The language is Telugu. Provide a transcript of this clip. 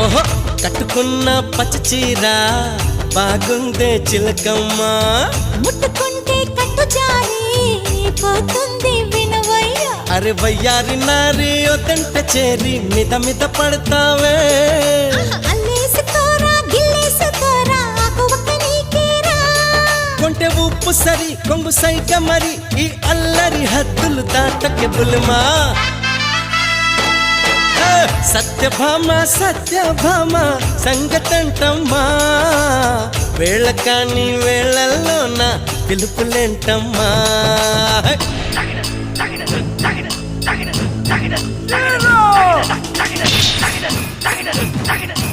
ఓహో కట్టుకున్న పచ్చ చీర బాగుందే చిలకమ్మ ముట్టుకుంటే కట్టు జారి పోతుంది వినవయ్య అరే వయ్యారి నారి ఒదంట చేరి మిద మిద పడతావే అల్లేసుకోరా గిల్లేసుకోరా ఆకువక్క నీకేరా కొంటె ఉప్పు సరి కొంగు సైగ మరి ఈ అల్లరి హద్దులు దాటకే బుల్మా సత్యభామ సత్యభామ సంగతంటమ్మా వేళ కాని వేళల్లోన పిలుపులేంటమ్మా Tagina.